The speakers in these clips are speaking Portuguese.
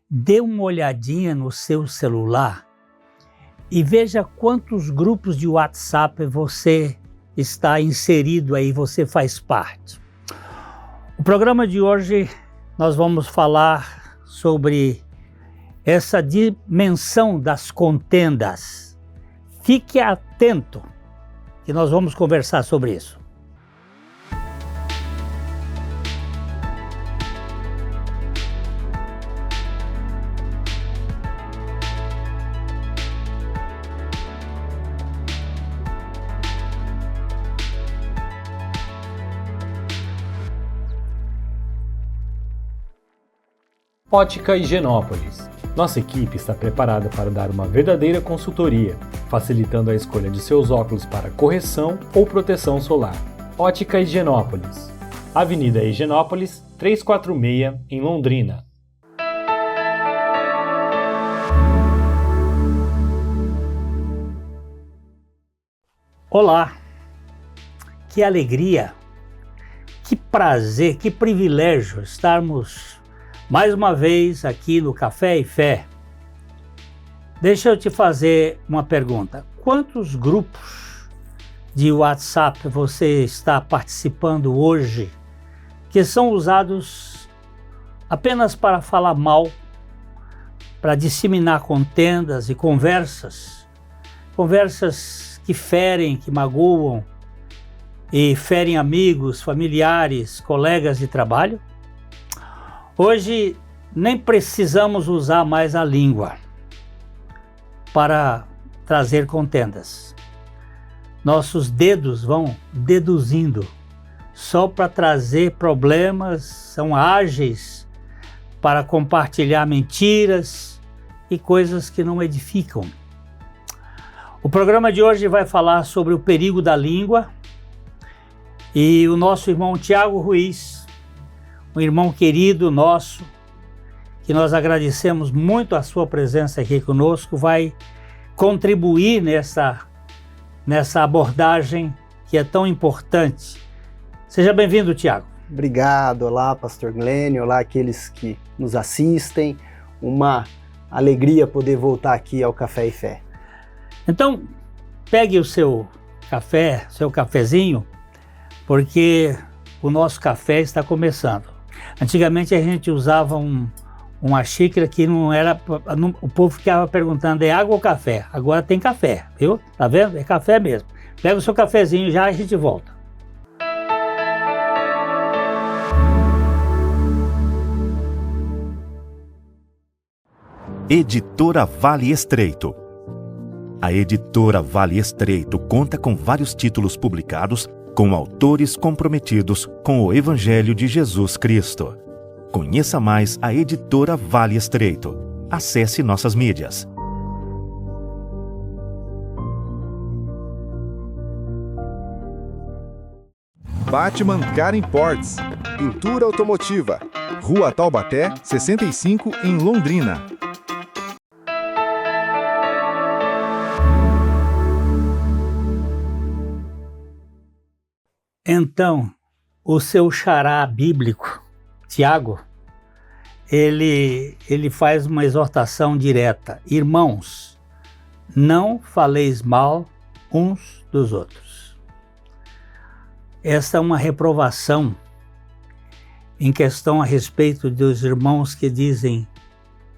dê uma olhadinha no seu celular e veja quantos grupos de WhatsApp você está inserido aí, você faz parte. O programa de hoje nós vamos falar sobre essa dimensão das contendas. Fique atento que nós vamos conversar sobre isso. Ótica Higienópolis. Nossa equipe está preparada para dar uma verdadeira consultoria, facilitando a escolha de seus óculos para correção ou proteção solar. Ótica Higienópolis. Avenida Higienópolis, 346, em Londrina. Olá, que alegria, que prazer, que privilégio estarmos mais uma vez aqui no Café e Fé. Deixa eu te fazer uma pergunta. Quantos grupos de WhatsApp você está participando hoje que são usados apenas para falar mal, para disseminar contendas e conversas que ferem, que magoam e ferem amigos, familiares, colegas de trabalho? Hoje nem precisamos usar mais a língua para trazer contendas. Nossos dedos vão deduzindo só para trazer problemas, são ágeis para compartilhar mentiras e coisas que não edificam. O programa de hoje vai falar sobre o perigo da língua e o nosso irmão Tiago Ruiz, um irmão querido nosso, que nós agradecemos muito a sua presença aqui conosco, vai contribuir nessa abordagem que é tão importante. Seja bem-vindo, Tiago. Obrigado, olá, pastor Glênio, olá aqueles que nos assistem. Uma alegria poder voltar aqui ao Café e Fé. Então, pegue o seu café, seu cafezinho, porque o nosso café está começando. Antigamente a gente usava uma xícara que não era... O povo ficava perguntando, é água ou café? Agora tem café, viu? Tá vendo? É café mesmo. Pega o seu cafezinho já e a gente volta. Editora Vale Estreito. A Editora Vale Estreito conta com vários títulos publicados com autores comprometidos com o Evangelho de Jesus Cristo. Conheça mais a Editora Vale Estreito. Acesse nossas mídias. Batman Car Imports. Pintura automotiva. Rua Taubaté, 65, em Londrina. Então, o seu xará bíblico, Tiago, ele faz uma exortação direta. Irmãos, não faleis mal uns dos outros. Essa é uma reprovação em questão a respeito dos irmãos que dizem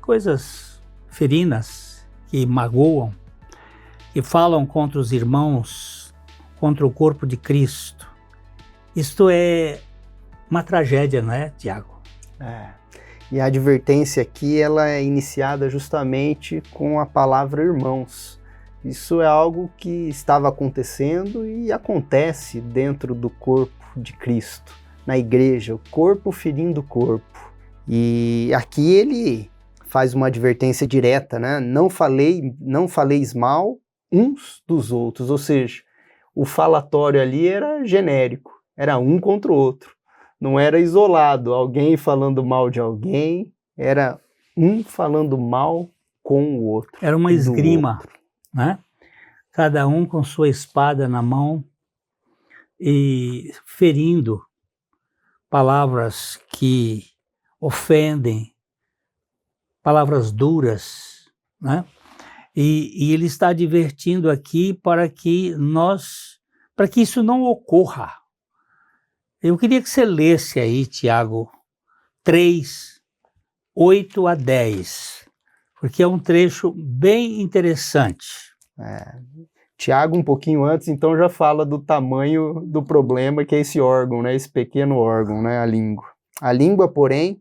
coisas ferinas, que magoam, que falam contra os irmãos, contra o corpo de Cristo. Isto é uma tragédia, não é, Tiago? E a advertência aqui, ela é iniciada justamente com a palavra irmãos. Isso é algo que estava acontecendo e acontece dentro do corpo de Cristo, na igreja, o corpo ferindo o corpo. E aqui ele faz uma advertência direta, né? Não faleis mal uns dos outros, ou seja, o falatório ali era genérico. Era um contra o outro, não era isolado, alguém falando mal de alguém, era um falando mal com o outro. Era uma esgrima, né? Cada um com sua espada na mão e ferindo palavras que ofendem, palavras duras, né? E ele está advertindo aqui para que isso não ocorra. Eu queria que você lesse aí, Tiago 3, 8 a 10, porque é um trecho bem interessante. Tiago, um pouquinho antes, então já fala do tamanho do problema que é esse órgão, né? Esse pequeno órgão, né? A língua. A língua, porém,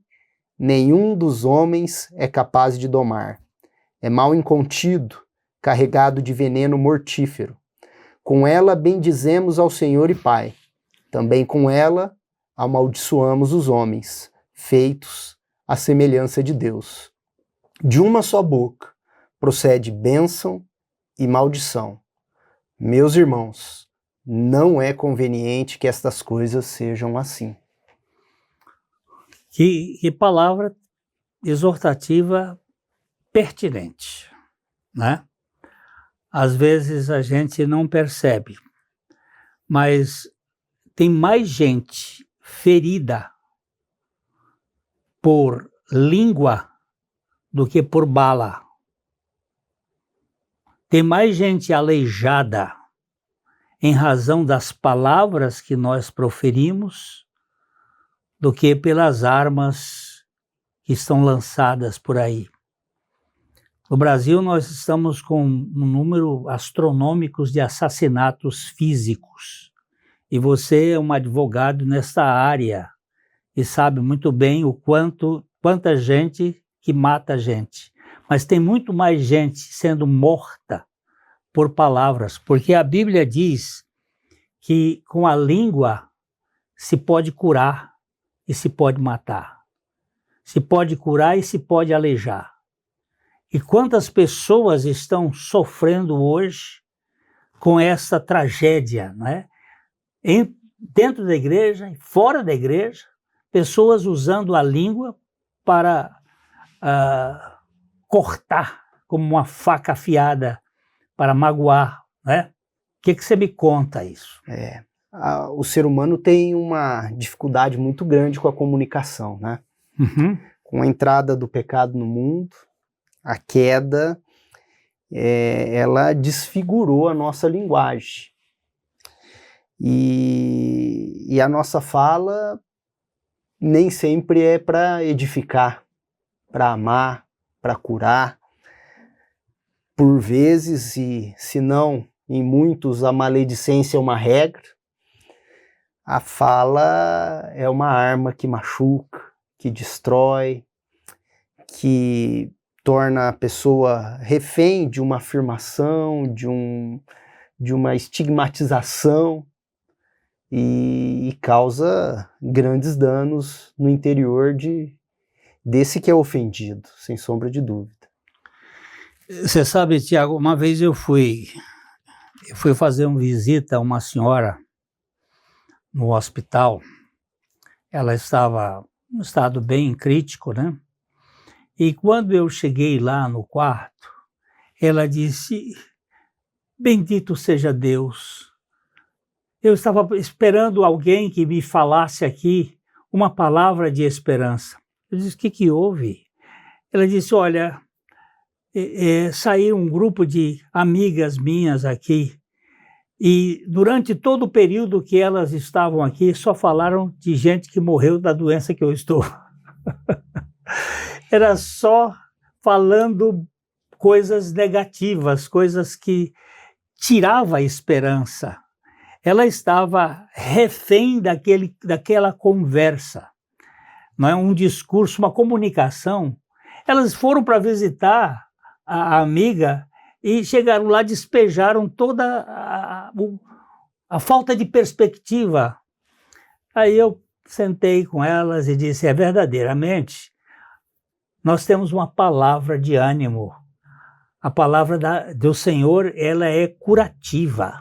nenhum dos homens é capaz de domar. É mal incontido, carregado de veneno mortífero. Com ela bendizemos ao Senhor e Pai. Também com ela amaldiçoamos os homens, feitos à semelhança de Deus. De uma só boca procede bênção e maldição. Meus irmãos, não é conveniente que estas coisas sejam assim. Que palavra exortativa pertinente, né? Às vezes a gente não percebe, mas tem mais gente ferida por língua do que por bala. Tem mais gente aleijada em razão das palavras que nós proferimos do que pelas armas que estão lançadas por aí. No Brasil, nós estamos com um número astronômico de assassinatos físicos. E você é um advogado nesta área e sabe muito bem quanta gente que mata gente. Mas tem muito mais gente sendo morta por palavras, porque a Bíblia diz que com a língua se pode curar e se pode matar. Se pode curar e se pode aleijar. E quantas pessoas estão sofrendo hoje com essa tragédia, né? Dentro da igreja e fora da igreja, pessoas usando a língua para cortar como uma faca afiada para magoar, né? O que você me conta isso? O ser humano tem uma dificuldade muito grande com a comunicação, né? Uhum. Com a entrada do pecado no mundo, a queda, ela desfigurou a nossa linguagem. E a nossa fala nem sempre é para edificar, para amar, para curar. Por vezes, e se não em muitos, a maledicência é uma regra. A fala é uma arma que machuca, que destrói, que torna a pessoa refém de uma afirmação, de uma estigmatização e causa grandes danos no interior desse que é ofendido, sem sombra de dúvida. Você sabe, Tiago, uma vez eu fui fazer uma visita a uma senhora no hospital. Ela estava em um estado bem crítico, né? E quando eu cheguei lá no quarto, ela disse: bendito seja Deus. Eu estava esperando alguém que me falasse aqui uma palavra de esperança. Eu disse: o que houve? Ela disse: olha, saiu um grupo de amigas minhas aqui e durante todo o período que elas estavam aqui só falaram de gente que morreu da doença que eu estou. Era só falando coisas negativas, coisas que tiravam a esperança. Ela estava refém daquela conversa, não é? Um discurso, uma comunicação. Elas foram para visitar a amiga e chegaram lá, despejaram toda a falta de perspectiva. Aí eu sentei com elas e disse: verdadeiramente, nós temos uma palavra de ânimo. A palavra do Senhor, ela é curativa.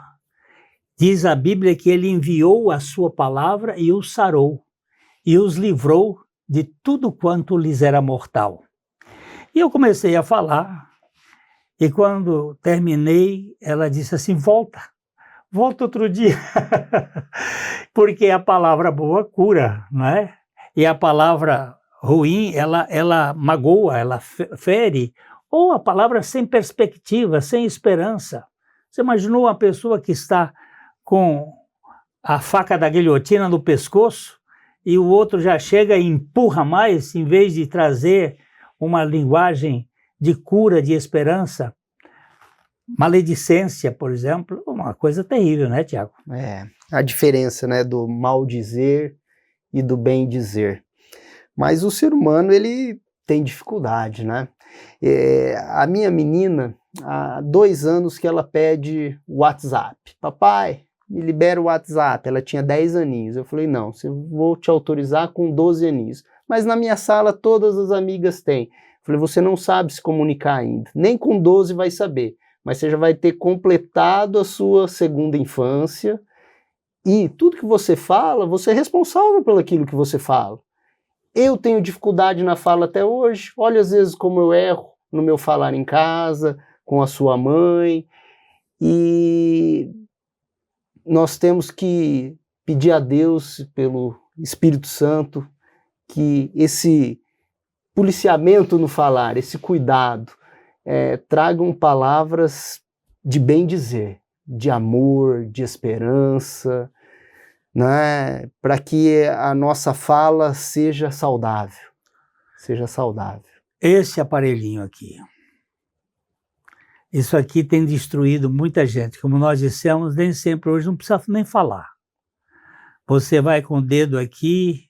Diz a Bíblia que ele enviou a sua palavra e os sarou, e os livrou de tudo quanto lhes era mortal. E eu comecei a falar, e quando terminei, ela disse assim: volta outro dia, porque a palavra boa cura, não é? E a palavra ruim, ela magoa, ela fere, ou a palavra sem perspectiva, sem esperança. Você imaginou uma pessoa que está com a faca da guilhotina no pescoço e o outro já chega e empurra mais, em vez de trazer uma linguagem de cura, de esperança? Maledicência, por exemplo, uma coisa terrível, né, Tiago? A diferença, né, do mal dizer e do bem dizer. Mas o ser humano, ele tem dificuldade, né? A minha menina, há 2 anos que ela pede WhatsApp. Papai, me libera o WhatsApp. Ela tinha 10 aninhos. Eu falei, não, vou te autorizar com 12 aninhos. Mas na minha sala todas as amigas têm. Eu falei, você não sabe se comunicar ainda. Nem com 12 vai saber. Mas você já vai ter completado a sua segunda infância. E tudo que você fala, você é responsável pelo aquilo que você fala. Eu tenho dificuldade na fala até hoje. Olha às vezes como eu erro no meu falar em casa, com a sua mãe. E nós temos que pedir a Deus, pelo Espírito Santo, que esse policiamento no falar, esse cuidado, tragam palavras de bem dizer, de amor, de esperança, né, para que a nossa fala seja saudável. Seja saudável. Esse aparelhinho aqui, isso aqui tem destruído muita gente. Como nós dissemos, nem sempre hoje não precisa nem falar. Você vai com o dedo aqui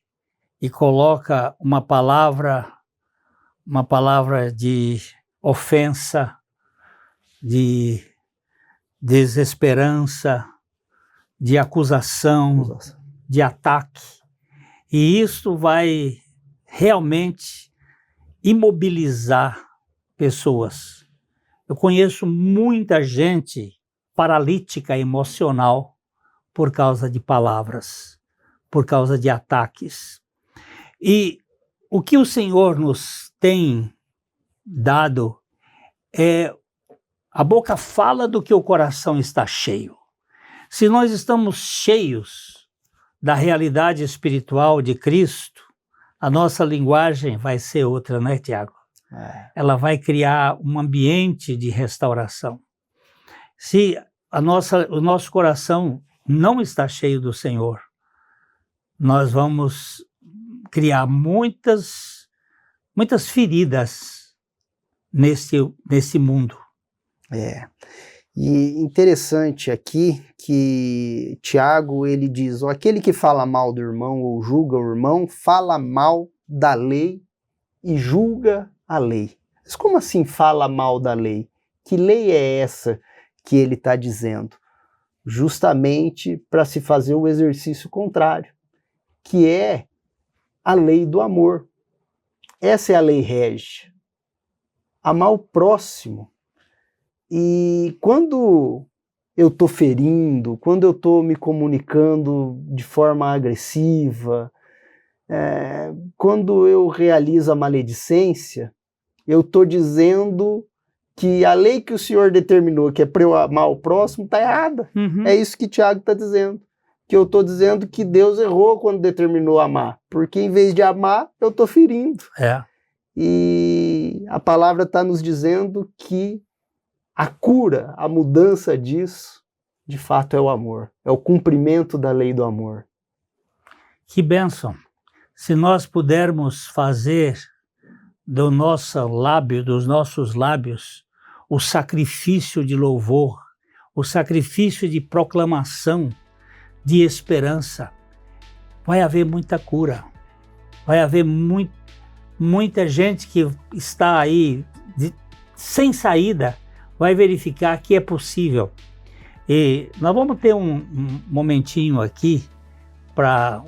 e coloca uma palavra de ofensa, de desesperança, de acusação, de ataque. E isso vai realmente imobilizar pessoas. Eu conheço muita gente paralítica emocional por causa de palavras, por causa de ataques. E o que o Senhor nos tem dado é a boca fala do que o coração está cheio. Se nós estamos cheios da realidade espiritual de Cristo, a nossa linguagem vai ser outra, né, Tiago? Ela vai criar um ambiente de restauração. Se o nosso coração não está cheio do Senhor, nós vamos criar muitas feridas nesse mundo. E interessante aqui que Tiago, ele diz, aquele que fala mal do irmão ou julga o irmão, fala mal da lei e julga a lei. Mas como assim fala mal da lei? Que lei é essa que ele está dizendo? Justamente para se fazer o exercício contrário, que é a lei do amor. Essa é a lei régia. Amar o próximo. E quando eu estou ferindo, quando eu estou me comunicando de forma agressiva, quando eu realizo a maledicência, eu estou dizendo que a lei que o Senhor determinou, que é para eu amar o próximo, está errada. É isso que Tiago está dizendo. Que eu estou dizendo que Deus errou quando determinou amar. Porque em vez de amar, eu estou ferindo. E a palavra está nos dizendo que a cura, a mudança disso, de fato é o amor. É o cumprimento da lei do amor. Que bênção! Se nós pudermos fazer dos nossos lábios, o sacrifício de louvor, o sacrifício de proclamação, de esperança, vai haver muita cura. Vai haver muita gente que está aí sem saída, vai verificar que é possível. E nós vamos ter um momentinho aqui para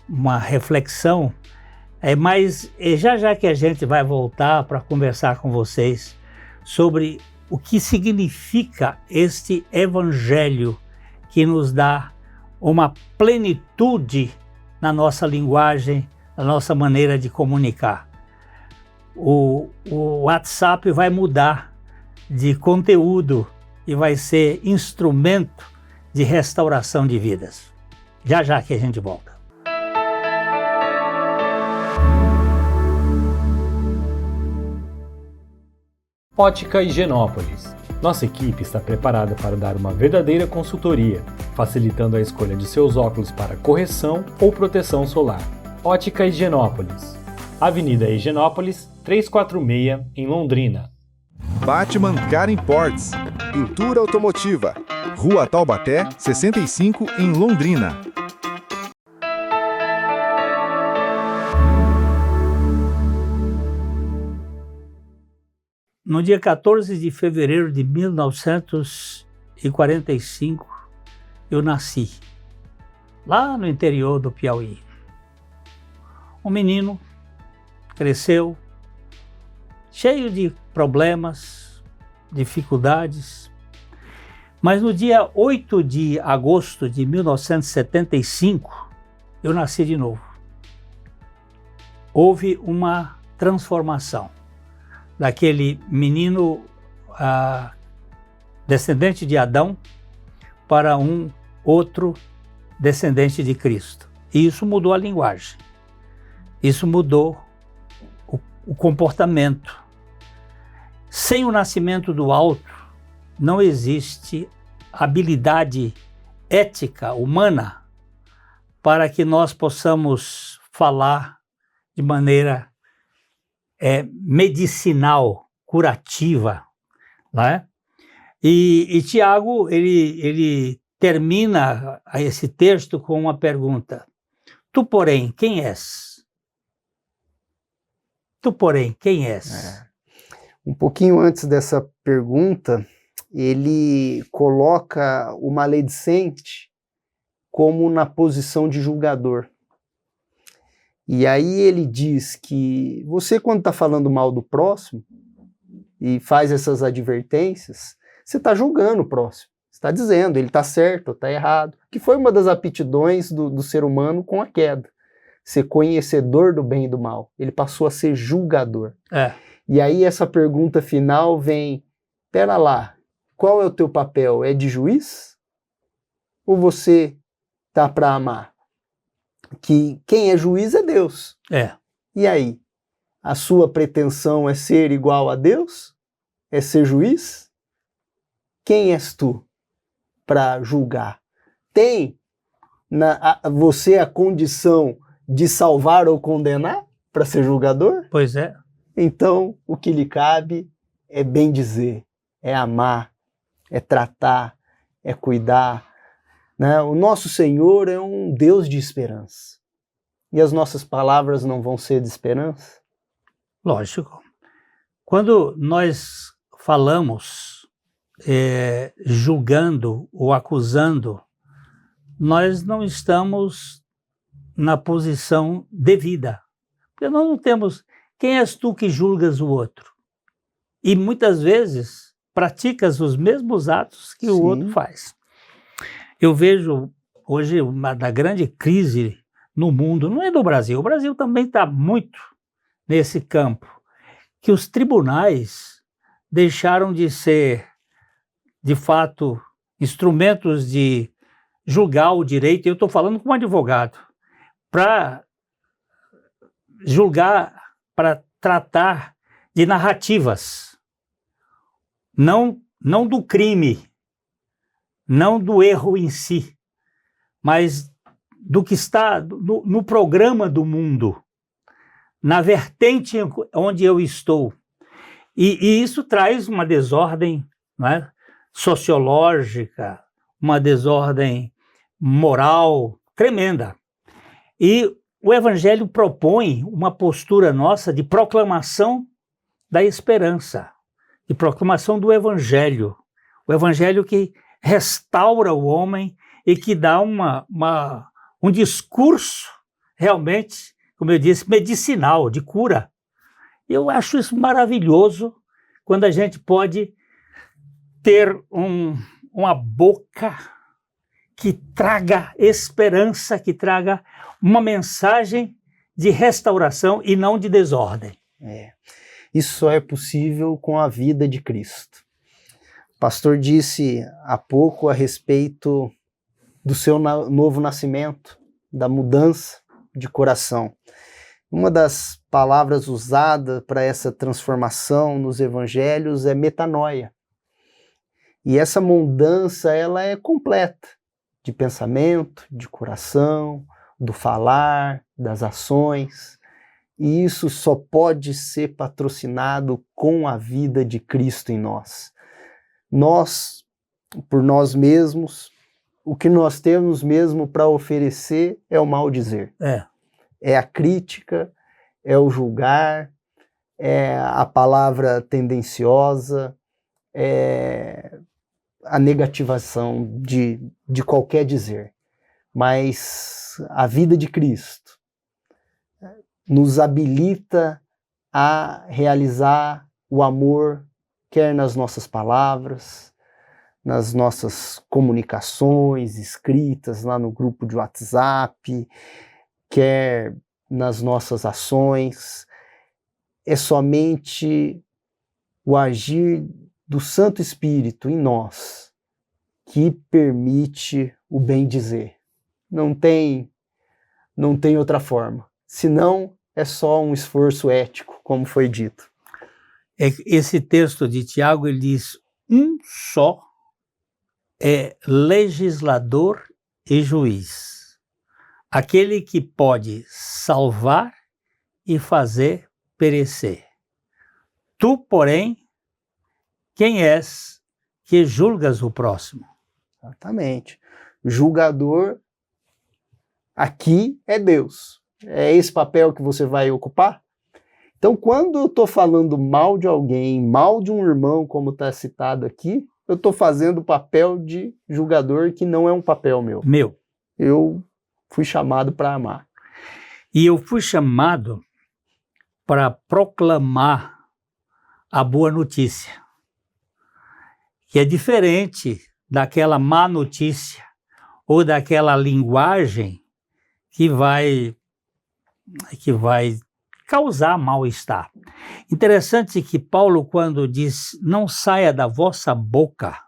uma reflexão, mas já que a gente vai voltar para conversar com vocês sobre o que significa este evangelho que nos dá uma plenitude na nossa linguagem, na nossa maneira de comunicar. O WhatsApp vai mudar de conteúdo e vai ser instrumento de restauração de vidas. Já que a gente volta. Ótica Higienópolis. Nossa equipe está preparada para dar uma verdadeira consultoria, facilitando a escolha de seus óculos para correção ou proteção solar. Ótica Higienópolis. Avenida Higienópolis, 346, em Londrina. Batman Car Imports, pintura automotiva, Rua Taubaté, 65, em Londrina. No dia 14 de fevereiro de 1945, eu nasci, lá no interior do Piauí. Um menino cresceu, cheio de problemas, dificuldades, mas no dia 8 de agosto de 1975, eu nasci de novo. Houve uma transformação daquele menino descendente de Adão para um outro descendente de Cristo. E isso mudou a linguagem, isso mudou o comportamento. Sem o nascimento do alto, não existe habilidade ética humana para que nós possamos falar de maneira medicinal, curativa, né? E Tiago, ele termina esse texto com uma pergunta: tu, porém, quem és? Tu, porém, quem és? Um pouquinho antes dessa pergunta, ele coloca o maledicente como na posição de julgador. E aí ele diz que você, quando está falando mal do próximo e faz essas advertências, você está julgando o próximo. Você está dizendo, ele está certo, está errado. Que foi uma das aptidões do ser humano com a queda. Ser conhecedor do bem e do mal. Ele passou a ser julgador. E aí essa pergunta final vem, pera lá, qual é o teu papel? É de juiz? Ou você tá para amar? Que quem é juiz é Deus. E aí? A sua pretensão é ser igual a Deus? É ser juiz? Quem és tu para julgar? Tem você a condição de salvar ou condenar para ser julgador? Pois é. Então, o que lhe cabe é bem dizer, é amar, é tratar, é cuidar, né? O nosso Senhor é um Deus de esperança. E as nossas palavras não vão ser de esperança? Lógico. Quando nós falamos julgando ou acusando, nós não estamos na posição devida. Porque nós não temos... Quem és tu que julgas o outro? E muitas vezes praticas os mesmos atos que o outro faz. Eu vejo hoje uma da grande crise no mundo, não é do Brasil, o Brasil também está muito nesse campo, que os tribunais deixaram de ser, de fato, instrumentos de julgar o direito. Eu estou falando como advogado, para julgar, para tratar de narrativas, não do crime, não do erro em si, mas do que está no programa do mundo, na vertente onde eu estou. E isso traz uma desordem, não é, sociológica, uma desordem moral tremenda. E o Evangelho propõe uma postura nossa de proclamação da esperança, de proclamação do Evangelho. O Evangelho que restaura o homem e que dá um discurso realmente, como eu disse, medicinal, de cura. Eu acho isso maravilhoso quando a gente pode ter uma boca que traga esperança, que traga uma mensagem de restauração e não de desordem. Isso só é possível com a vida de Cristo. O pastor disse há pouco a respeito do seu novo nascimento, da mudança de coração. Uma das palavras usadas para essa transformação nos evangelhos é metanoia. E essa mudança, ela é completa, de pensamento, de coração, do falar, das ações. E isso só pode ser patrocinado com a vida de Cristo em nós. Nós, por nós mesmos, o que nós temos mesmo para oferecer é o maldizer. É a crítica, é o julgar, é a palavra tendenciosa, é a negativação de qualquer dizer. Mas a vida de Cristo nos habilita a realizar o amor, quer nas nossas palavras, nas nossas comunicações escritas lá no grupo de WhatsApp, quer nas nossas ações. É somente o agir do Santo Espírito em nós que permite o bem dizer. Não tem outra forma. Senão é só um esforço ético, como foi dito. Esse texto de Tiago, ele diz: um só é legislador e juiz, aquele que pode salvar e fazer perecer. Tu, porém, quem és que julgas o próximo? Exatamente. Julgador aqui é Deus. É esse papel que você vai ocupar? Então, quando eu estou falando mal de alguém, mal de um irmão, como está citado aqui, eu estou fazendo o papel de julgador, que não é um papel meu. Eu fui chamado para amar. E eu fui chamado para proclamar a boa notícia, que é diferente daquela má notícia ou daquela linguagem que vai causar mal-estar. Interessante que Paulo, quando diz: não saia da vossa boca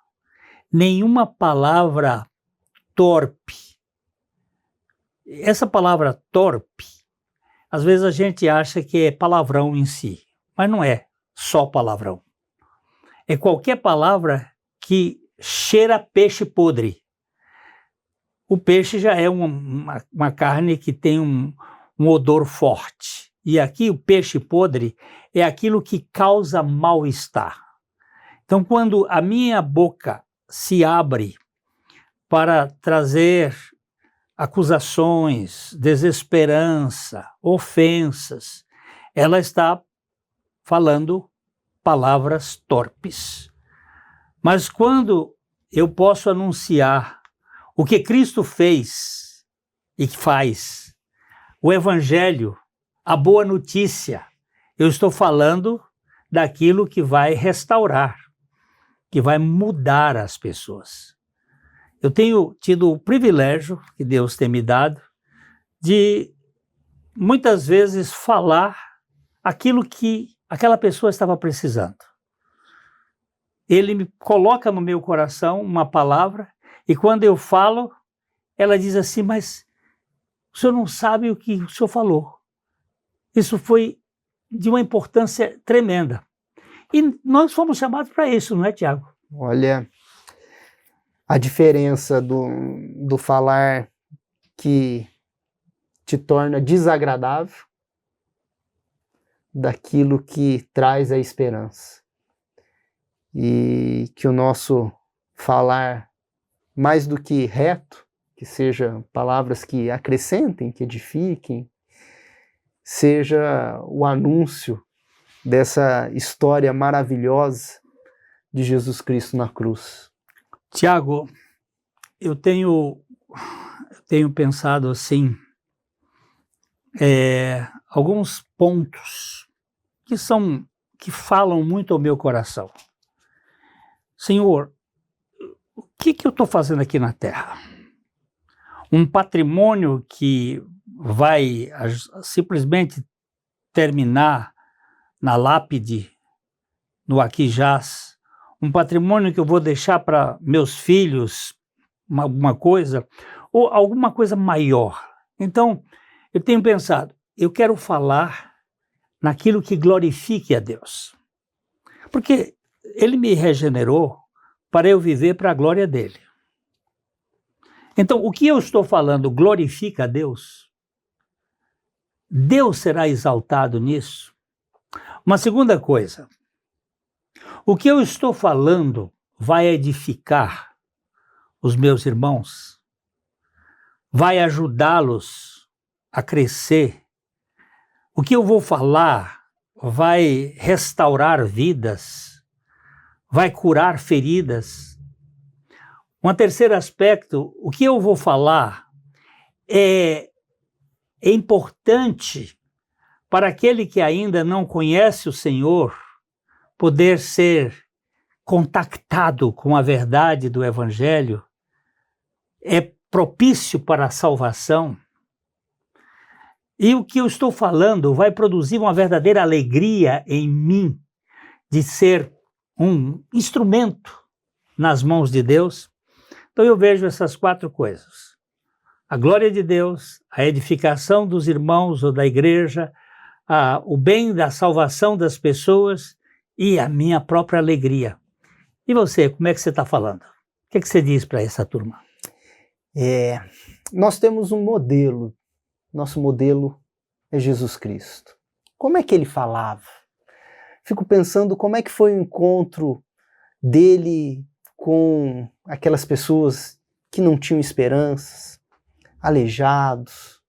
nenhuma palavra torpe. Essa palavra torpe, às vezes a gente acha que é palavrão em si, mas não é só palavrão. É qualquer palavra que cheira peixe podre. O peixe já é uma carne que tem um odor forte. E aqui o peixe podre é aquilo que causa mal-estar. Então, quando a minha boca se abre para trazer acusações, desesperança, ofensas, ela está falando palavras torpes. Mas quando eu posso anunciar o que Cristo fez e que faz, o Evangelho, a boa notícia, eu estou falando daquilo que vai restaurar, que vai mudar as pessoas. Eu tenho tido o privilégio, que Deus tem me dado, de muitas vezes falar aquilo que aquela pessoa estava precisando. Ele me coloca no meu coração uma palavra, e quando eu falo, ela diz assim: mas o senhor não sabe o que o senhor falou. Isso foi de uma importância tremenda. E nós fomos chamados para isso, não é, Tiago? Olha, a diferença do falar que te torna desagradável daquilo que traz a esperança. E que o nosso falar, mais do que reto, que sejam palavras que acrescentem, que edifiquem, seja o anúncio dessa história maravilhosa de Jesus Cristo na cruz. Tiago, eu tenho pensado assim, alguns pontos que falam muito ao meu coração. Senhor, o que eu estou fazendo aqui na Terra? Um patrimônio que vai simplesmente terminar na lápide, no aqui jaz, um patrimônio que eu vou deixar para meus filhos, alguma coisa, ou alguma coisa maior. Então, eu tenho pensado, eu quero falar naquilo que glorifique a Deus. Porque Ele me regenerou para eu viver para a glória dEle. Então, o que eu estou falando glorifica a Deus? Deus será exaltado nisso? Uma segunda coisa, o que eu estou falando vai edificar os meus irmãos? Vai ajudá-los a crescer? O que eu vou falar vai restaurar vidas? Vai curar feridas? Um terceiro aspecto, o que eu vou falar é importante para aquele que ainda não conhece o Senhor poder ser contactado com a verdade do Evangelho, é propício para a salvação. E o que eu estou falando vai produzir uma verdadeira alegria em mim de ser um instrumento nas mãos de Deus. Então eu vejo essas 4 coisas: a glória de Deus, a edificação dos irmãos ou da igreja, o bem da salvação das pessoas e a minha própria alegria. E você, como é que você está falando? O que você diz para essa turma? Nós temos um modelo. Nosso modelo é Jesus Cristo. Como é que ele falava? Fico pensando como é que foi o encontro dele com aquelas pessoas que não tinham esperanças, aleijados.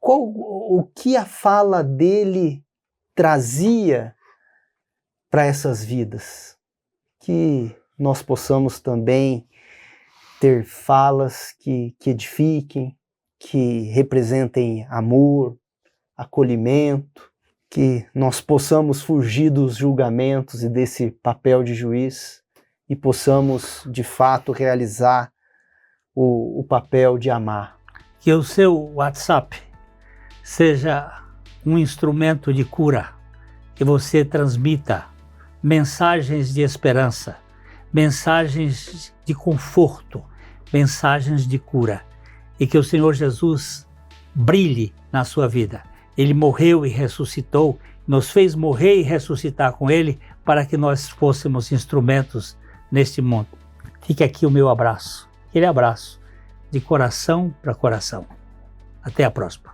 O que a fala dele trazia para essas vidas? Que nós possamos também ter falas que edifiquem, que representem amor, acolhimento, que nós possamos fugir dos julgamentos e desse papel de juiz e possamos, de fato, realizar o papel de amar. Que o seu WhatsApp seja um instrumento de cura, que você transmita mensagens de esperança, mensagens de conforto, mensagens de cura, e que o Senhor Jesus brilhe na sua vida. Ele morreu e ressuscitou, nos fez morrer e ressuscitar com Ele para que nós fôssemos instrumentos neste mundo. Fica aqui o meu abraço, aquele abraço de coração para coração. Até a próxima.